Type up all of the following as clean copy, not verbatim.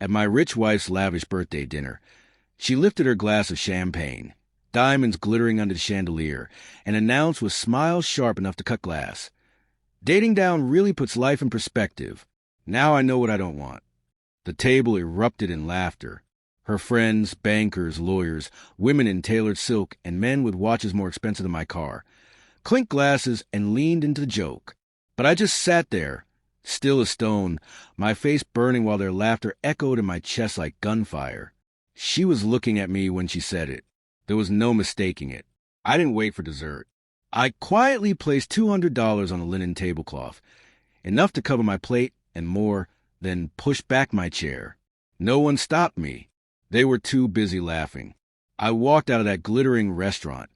At my rich wife's lavish birthday dinner, she lifted her glass of champagne, diamonds glittering under the chandelier, and announced with smiles sharp enough to cut glass, "Dating down really puts life in perspective. Now I know what I don't want." The table erupted in laughter. Her friends, bankers, lawyers, women in tailored silk, and men with watches more expensive than my car, clinked glasses and leaned into the joke. But I just sat there, still as stone, my face burning while their laughter echoed in my chest like gunfire. She was looking at me when she said it. There was no mistaking it. I didn't wait for dessert. I quietly placed $200 on a linen tablecloth, enough to cover my plate and more, then pushed back my chair. No one stopped me. They were too busy laughing. I walked out of that glittering restaurant,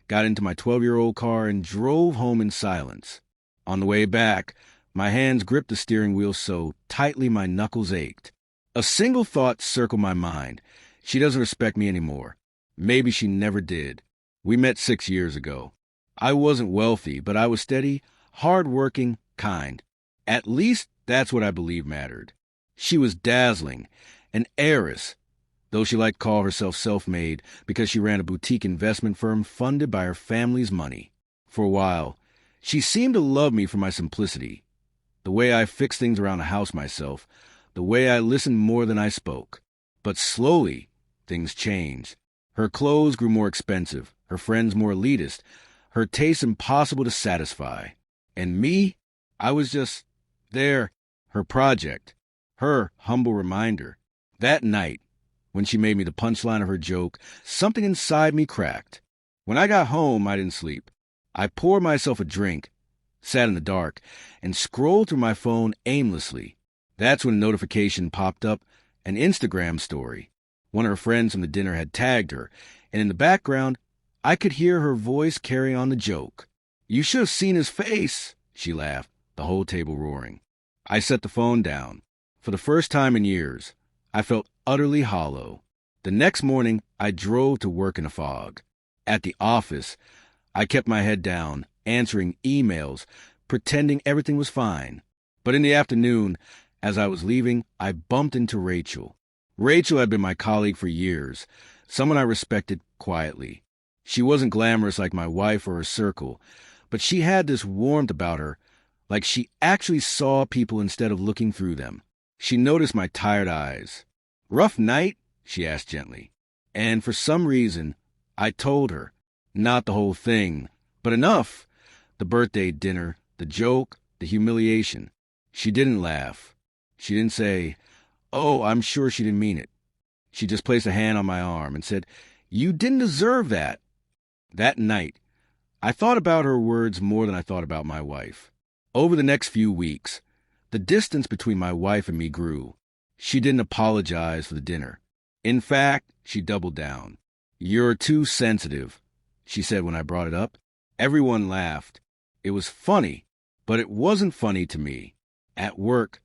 got into my 12-year-old car, and drove home in silence. On the way back, my hands gripped the steering wheel so tightly my knuckles ached. A single thought circled my mind. She doesn't respect me anymore. Maybe she never did. We met 6 years ago. I wasn't wealthy, but I was steady, hard-working, kind. At least that's what I believed mattered. She was dazzling, an heiress, though she liked to call herself self-made because she ran a boutique investment firm funded by her family's money. For a while, she seemed to love me for my simplicity, the way I fixed things around the house myself, the way I listened more than I spoke. But slowly, things changed. Her clothes grew more expensive, her friends more elitist, her tastes impossible to satisfy. And me, I was just there, her project, her humble reminder. That night, when she made me the punchline of her joke, something inside me cracked. When I got home, I didn't sleep. I poured myself a drink, sat in the dark, and scrolled through my phone aimlessly. That's when a notification popped up, an Instagram story. One of her friends from the dinner had tagged her, and in the background, I could hear her voice carry on the joke. "You should have seen his face," she laughed, the whole table roaring. I set the phone down. For the first time in years, I felt utterly hollow. The next morning, I drove to work in a fog. At the office, I kept my head down, answering emails, pretending everything was fine. But in the afternoon, as I was leaving, I bumped into Rachel. Rachel had been my colleague for years, someone I respected quietly. She wasn't glamorous like my wife or her circle, but she had this warmth about her, like she actually saw people instead of looking through them. She noticed my tired eyes. "Rough night?" she asked gently. And for some reason, I told her. Not the whole thing, but enough. The birthday dinner, the joke, the humiliation. She didn't laugh. She didn't say, "Oh, I'm sure she didn't mean it." She just placed a hand on my arm and said, "You didn't deserve that." That night, I thought about her words more than I thought about my wife. Over the next few weeks, the distance between my wife and me grew. She didn't apologize for the dinner. In fact, she doubled down. "You're too sensitive," she said when I brought it up. Everyone laughed. It was funny, but it wasn't funny to me. At work,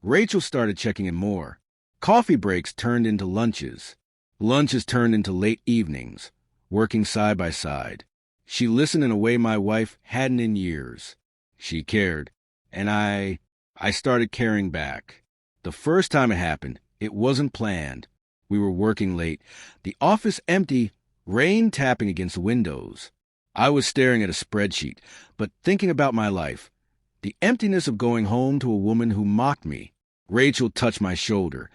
Rachel started checking in more. Coffee breaks turned into lunches. Lunches turned into late evenings, working side by side. She listened in a way my wife hadn't in years. She cared, and I started caring back. The first time it happened, it wasn't planned. We were working late, the office empty, rain tapping against the windows. I was staring at a spreadsheet, but thinking about my life, the emptiness of going home to a woman who mocked me. Rachel touched my shoulder,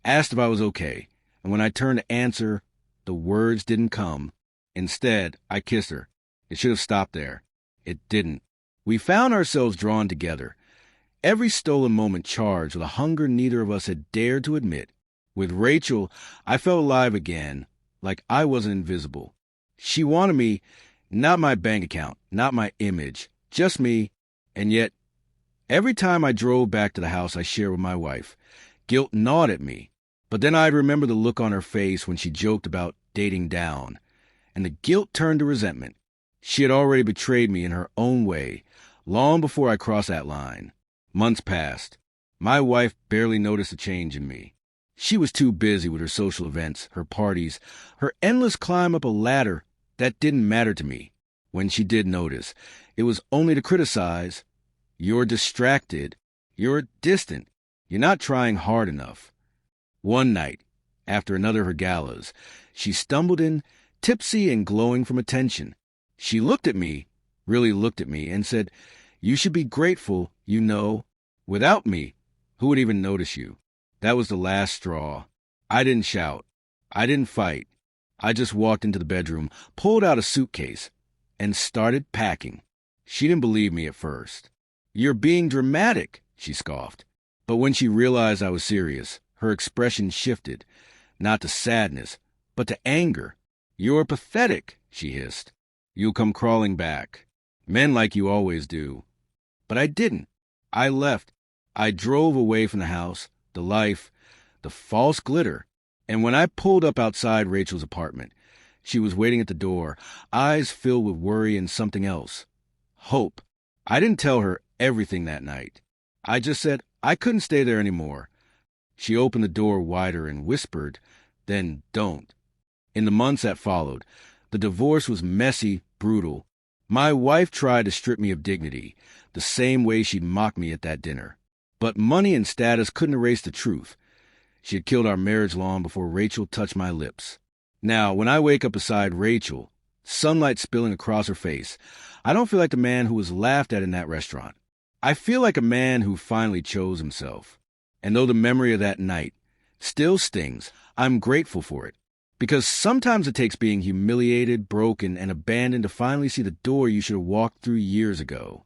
asked if I was okay, and when I turned to answer, the words didn't come. Instead, I kissed her. It should have stopped there. It didn't. We found ourselves drawn together, every stolen moment charged with a hunger neither of us had dared to admit. With Rachel, I felt alive again, like I wasn't invisible. She wanted me, not my bank account, not my image, just me. And yet, every time I drove back to the house I shared with my wife, guilt gnawed at me. But then I'd remember the look on her face when she joked about dating down, and the guilt turned to resentment. She had already betrayed me in her own way, long before I crossed that line. Months passed. My wife barely noticed a change in me. She was too busy with her social events, her parties, her endless climb up a ladder that didn't matter to me. When she did notice, it was only to criticize. "You're distracted. You're distant. You're not trying hard enough." One night, after another of her galas, she stumbled in, tipsy and glowing from attention. She looked at me, really looked at me, and said, "You should be grateful, you know. Without me, who would even notice you?" That was the last straw. I didn't shout. I didn't fight. I just walked into the bedroom, pulled out a suitcase, and started packing. She didn't believe me at first. "You're being dramatic," she scoffed. But when she realized I was serious, her expression shifted, not to sadness, but to anger. "You're pathetic," she hissed. "You'll come crawling back. Men like you always do." But I didn't. I left. I drove away from the house, the life, the false glitter. And when I pulled up outside Rachel's apartment, she was waiting at the door, eyes filled with worry and something else. Hope. I didn't tell her everything that night. I just said I couldn't stay there anymore. She opened the door wider and whispered, "Then don't." In the months that followed, the divorce was messy, brutal. My wife tried to strip me of dignity, the same way she'd mocked me at that dinner. But money and status couldn't erase the truth. She had killed our marriage long before Rachel touched my lips. Now, when I wake up beside Rachel, sunlight spilling across her face, I don't feel like the man who was laughed at in that restaurant. I feel like a man who finally chose himself. And though the memory of that night still stings, I'm grateful for it. Because sometimes it takes being humiliated, broken, and abandoned to finally see the door you should have walked through years ago.